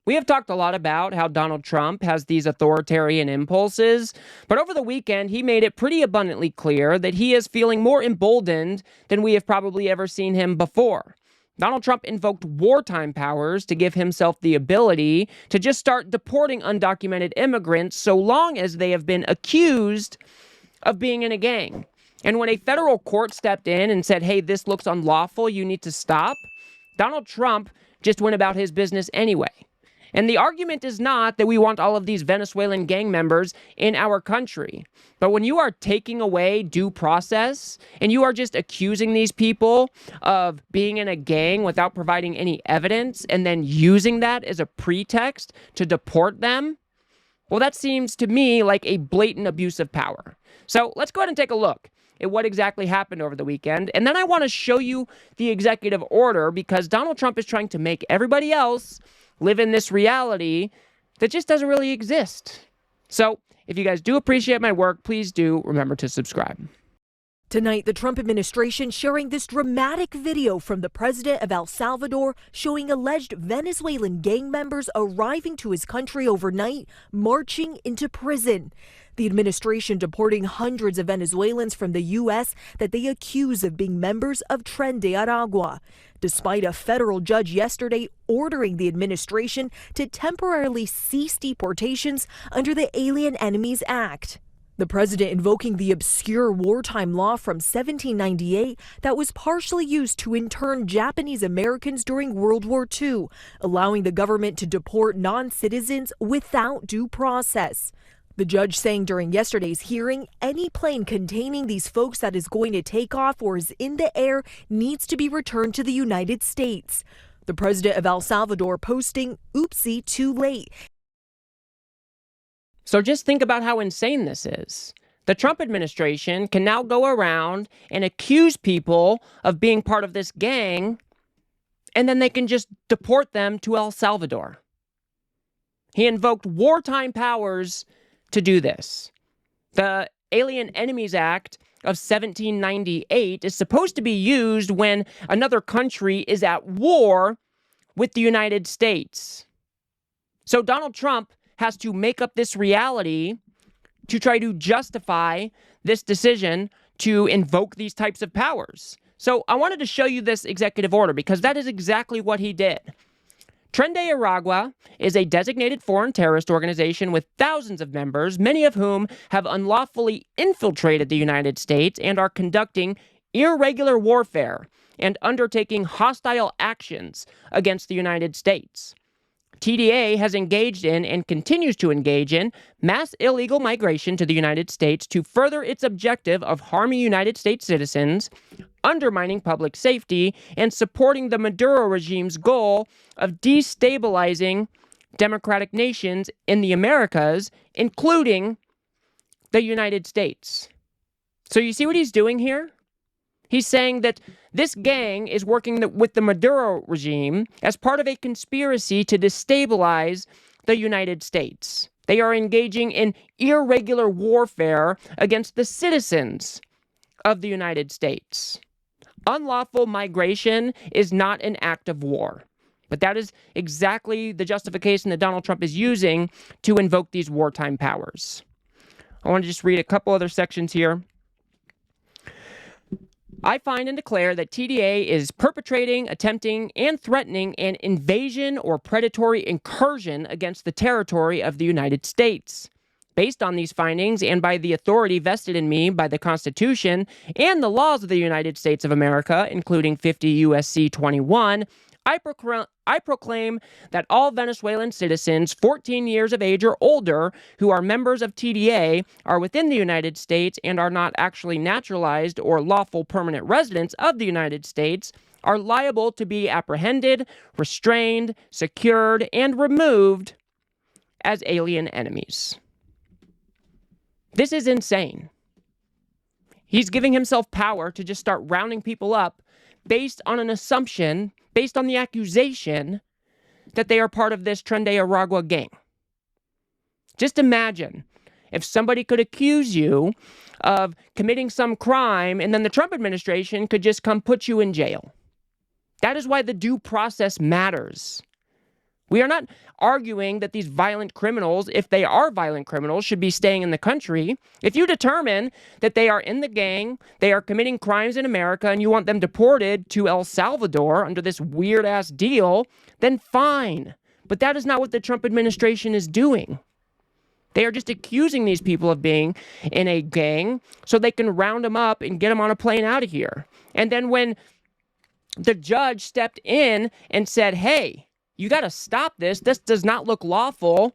We have talked a lot about how Donald Trump has these authoritarian impulses, but over the weekend, he made it pretty abundantly clear that he is feeling more emboldened than we have probably ever seen him before. Donald Trump invoked wartime powers to give himself the ability to just start deporting undocumented immigrants so long as they have been accused of being in a gang. And when a federal court stepped in and said, hey, this looks unlawful, you need to stop, Donald Trump just went about his business anyway. And the argument is not that we want all of these Venezuelan gang members in our country. But when you are taking away due process and you are just accusing these people of being in a gang without providing any evidence and then using that as a pretext to deport them, well, that seems to me like a blatant abuse of power. So let's go ahead and take a look at what exactly happened over the weekend. And then I want to show you the executive order because Donald Trump is trying to make everybody else live in this reality that just doesn't really exist. So if you guys do appreciate my work, please do remember to subscribe. Tonight, the Trump administration sharing this dramatic video from the president of El Salvador showing alleged Venezuelan gang members arriving to his country overnight, marching into prison. The administration deporting hundreds of Venezuelans from the U.S. that they accuse of being members of Tren de Aragua, despite a federal judge yesterday ordering the administration to temporarily cease deportations under the Alien Enemies Act. The president invoking the obscure wartime law from 1798 that was partially used to intern Japanese Americans during World War II, allowing the government to deport non-citizens without due process. The judge saying during yesterday's hearing, any plane containing these folks that is going to take off or is in the air needs to be returned to the United States. The president of El Salvador posting, oopsie, too late. So just think about how insane this is. The Trump administration can now go around and accuse people of being part of this gang, and then they can just deport them to El Salvador. He invoked wartime powers to do this. The Alien Enemies Act of 1798 is supposed to be used when another country is at war with the United States. So Donald Trump has to make up this reality to try to justify this decision to invoke these types of powers. So I wanted to show you this executive order because that is exactly what he did. Tren de Aragua is a designated foreign terrorist organization with thousands of members, many of whom have unlawfully infiltrated the United States and are conducting irregular warfare and undertaking hostile actions against the United States. TDA has engaged in and continues to engage in mass illegal migration to the United States to further its objective of harming United States citizens, undermining public safety, and supporting the Maduro regime's goal of destabilizing democratic nations in the Americas, including the United States. So you see what he's doing here? He's saying that this gang is working with the Maduro regime as part of a conspiracy to destabilize the United States. They are engaging in irregular warfare against the citizens of the United States. Unlawful migration is not an act of war. But that is exactly the justification that Donald Trump is using to invoke these wartime powers. I want to just read a couple other sections here. I find and declare that TDA is perpetrating, attempting, and threatening an invasion or predatory incursion against the territory of the United States. Based on these findings and by the authority vested in me by the Constitution and the laws of the United States of America, including 50 U.S.C. 21, I proclaim that all Venezuelan citizens 14 years of age or older who are members of TDA are within the United States and are not actually naturalized or lawful permanent residents of the United States are liable to be apprehended, restrained, secured, and removed as alien enemies. This is insane. He's giving himself power to just start rounding people up based on an assumption, based on the accusation that they are part of this Tren de Aragua gang. Just imagine if somebody could accuse you of committing some crime and then the Trump administration could just come put you in jail. That is why the due process matters. We are not arguing that these violent criminals, if they are violent criminals, should be staying in the country. If you determine that they are in the gang, they are committing crimes in America, and you want them deported to El Salvador under this weird-ass deal, then fine. But that is not what the Trump administration is doing. They are just accusing these people of being in a gang so they can round them up and get them on a plane out of here. And then when the judge stepped in and said, hey, you got to stop this. This does not look lawful.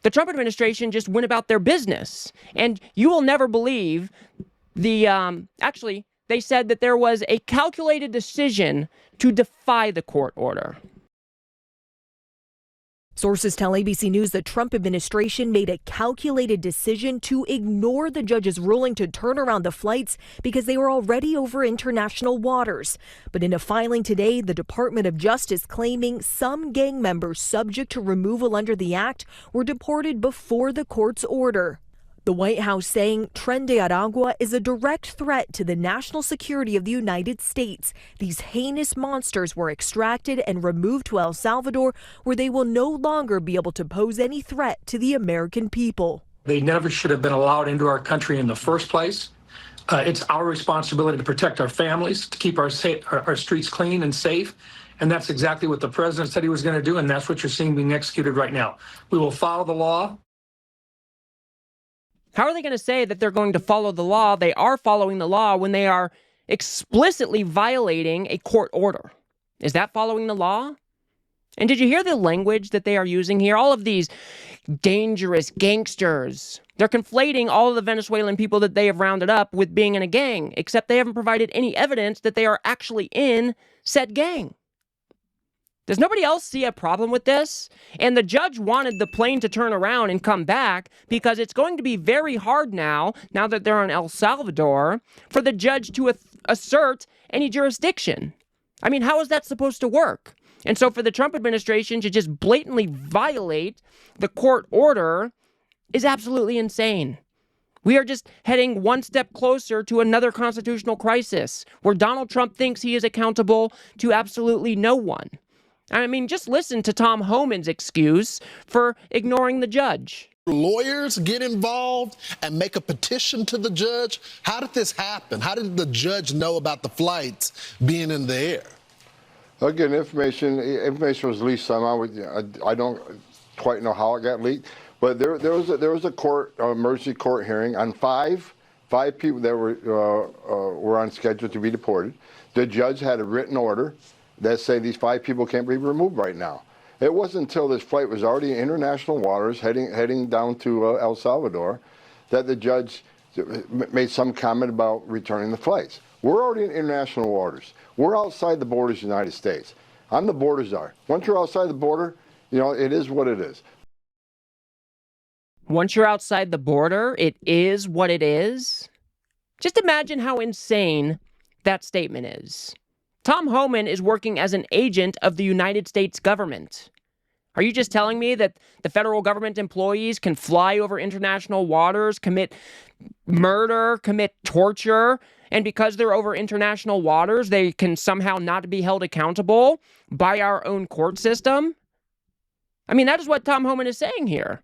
The Trump administration just went about their business. And you will never believe actually, they said that there was a calculated decision to defy the court order. Sources tell ABC News the Trump administration made a calculated decision to ignore the judge's ruling to turn around the flights because they were already over international waters. But in a filing today, the Department of Justice claiming some gang members subject to removal under the act were deported before the court's order. The White House saying Tren de Aragua is a direct threat to the national security of the United States. These heinous monsters were extracted and removed to El Salvador, where they will no longer be able to pose any threat to the American people. They never should have been allowed into our country in the first place. It's our responsibility to protect our families, to keep our streets clean and safe. And that's exactly what the president said he was going to do, and that's what you're seeing being executed right now. We will follow the law. How are they going to say that they're going to follow the law? They are following the law when they are explicitly violating a court order. Is that following the law? And did you hear the language that they are using here? All of these dangerous gangsters. They're conflating all of the Venezuelan people that they have rounded up with being in a gang, except they haven't provided any evidence that they are actually in said gang. Does nobody else see a problem with this? And the judge wanted the plane to turn around and come back because it's going to be very hard now that they're in El Salvador, for the judge to assert any jurisdiction. I mean, how is that supposed to work? And so for the Trump administration to just blatantly violate the court order is absolutely insane. We are just heading one step closer to another constitutional crisis where Donald Trump thinks he is accountable to absolutely no one. I mean, just listen to Tom Homan's excuse for ignoring the judge. Lawyers get involved and make a petition to the judge. How did this happen? How did the judge know about the flights being in the air? Again, information was leaked somehow. I don't quite know how it got leaked, but there was a emergency court hearing on five people that were on schedule to be deported. The judge had a written order that say these 5 people can't be removed right now. It wasn't until this flight was already in international waters heading down to El Salvador that the judge made some comment about returning the flights. We're already in international waters. We're outside the borders of the United States. The borders are. Once you're outside the border, it is what it is. Once you're outside the border, it is what it is? Just imagine how insane that statement is. Tom Homan is working as an agent of the United States government. Are you just telling me that the federal government employees can fly over international waters, commit murder, commit torture, and because they're over international waters, they can somehow not be held accountable by our own court system? I mean, that is what Tom Homan is saying here.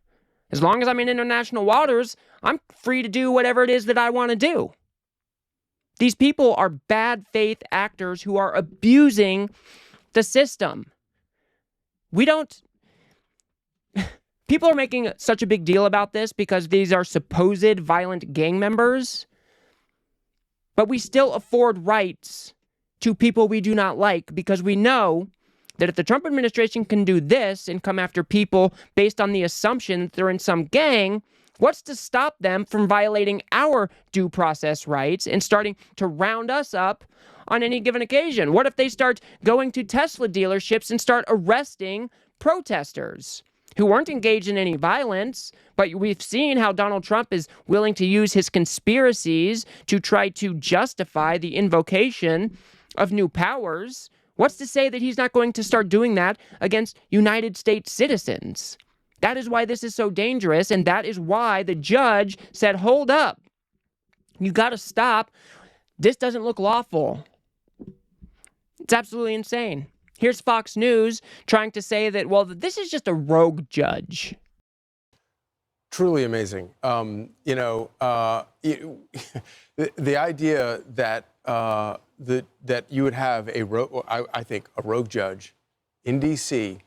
As long as I'm in international waters, I'm free to do whatever it is that I want to do. These people are bad faith actors who are abusing the system. People are making such a big deal about this because these are supposed violent gang members, but we still afford rights to people we do not like because we know that if the Trump administration can do this and come after people based on the assumption that they're in some gang, what's to stop them from violating our due process rights and starting to round us up on any given occasion? What if they start going to Tesla dealerships and start arresting protesters who weren't engaged in any violence, but we've seen how Donald Trump is willing to use his conspiracies to try to justify the invocation of new powers? What's to say that he's not going to start doing that against United States citizens? That is why this is so dangerous, and that is why the judge said, hold up. You got to stop. This doesn't look lawful. It's absolutely insane. Here's Fox News trying to say that, well, this is just a rogue judge. Truly amazing. The idea that that you would have I think a rogue judge in D.C.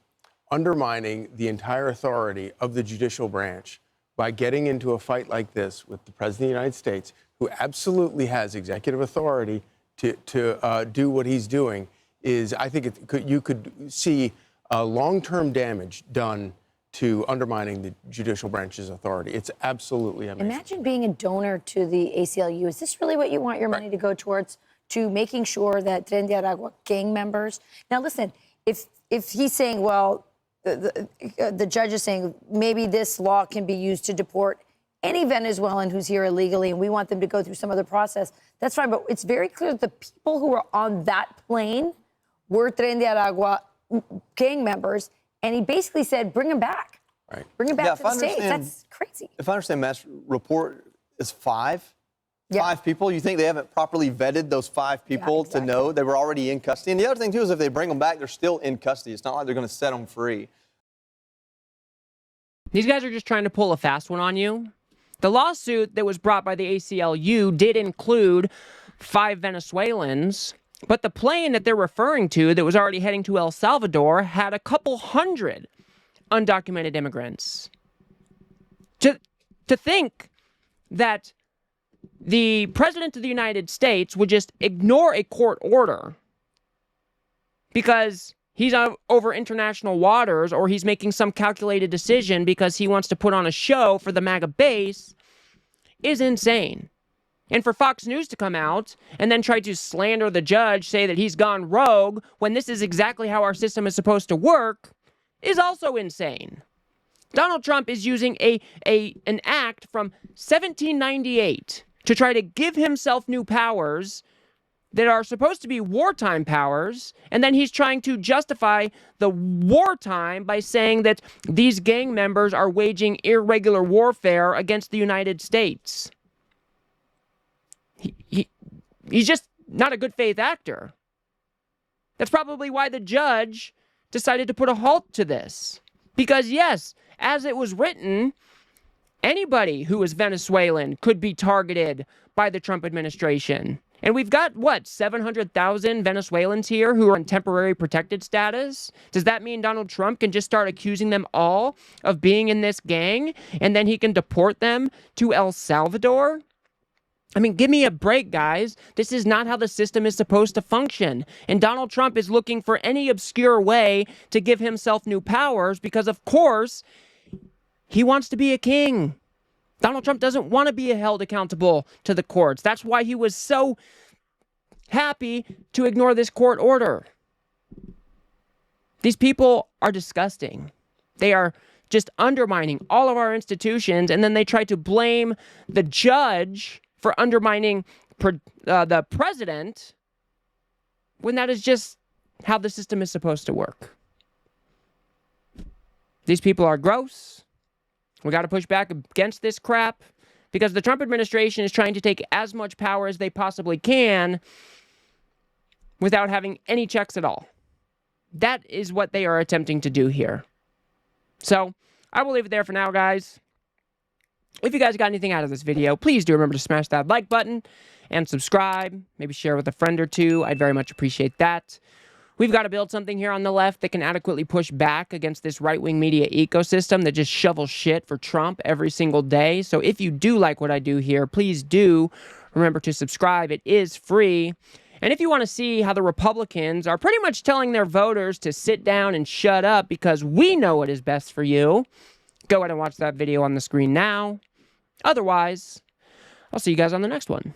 undermining the entire authority of the judicial branch by getting into a fight like this with the President of the United States, who absolutely has executive authority to do what he's doing, is, I think you could see long-term damage done to undermining the judicial branch's authority. It's absolutely amazing. Imagine being a donor to the ACLU. Is this really what you want your money to go towards? To making sure that Tren de Aragua gang members. Now, listen, if he's saying, well, the judge is saying maybe this law can be used to deport any Venezuelan who's here illegally, and we want them to go through some other process, that's fine. But it's very clear that the people who were on that plane were Tren de Aragua gang members, and he basically said, bring them back. Right. Bring them back to the States. That's crazy. If I understand, Matt's report is 5. Yeah. 5 people. You think they haven't properly vetted those 5 people to know they were already in custody? And the other thing, too, is if they bring them back, they're still in custody. It's not like they're going to set them free. These guys are just trying to pull a fast one on you. The lawsuit that was brought by the ACLU did include 5 Venezuelans, but the plane that they're referring to that was already heading to El Salvador had a couple hundred undocumented immigrants. To think that the President of the United States would just ignore a court order because he's over international waters, or he's making some calculated decision because he wants to put on a show for the MAGA base, is insane. And for Fox News to come out and then try to slander the judge, say that he's gone rogue, when this is exactly how our system is supposed to work, is also insane. Donald Trump is using an act from 1798 to try to give himself new powers that are supposed to be wartime powers, and then he's trying to justify the wartime by saying that these gang members are waging irregular warfare against the United States. He's just not a good faith actor. That's probably why the judge decided to put a halt to this. Because yes, as it was written, anybody who is Venezuelan could be targeted by the Trump administration. And we've got, 700,000 Venezuelans here who are on temporary protected status? Does that mean Donald Trump can just start accusing them all of being in this gang, and then he can deport them to El Salvador? I mean, give me a break, guys. This is not how the system is supposed to function. And Donald Trump is looking for any obscure way to give himself new powers because, of course, he wants to be a king. Donald Trump doesn't want to be held accountable to the courts. That's why he was so happy to ignore this court order. These people are disgusting. They are just undermining all of our institutions, and then they try to blame the judge for undermining the president when that is just how the system is supposed to work. These people are gross. We got to push back against this crap because the Trump administration is trying to take as much power as they possibly can without having any checks at all. That is what they are attempting to do here. So I will leave it there for now, guys. If you guys got anything out of this video, please do remember to smash that like button and subscribe. Maybe share with a friend or two. I'd very much appreciate that. We've got to build something here on the left that can adequately push back against this right-wing media ecosystem that just shovels shit for Trump every single day. So if you do like what I do here, please do remember to subscribe. It is free. And if you want to see how the Republicans are pretty much telling their voters to sit down and shut up because we know what is best for you, go ahead and watch that video on the screen now. Otherwise, I'll see you guys on the next one.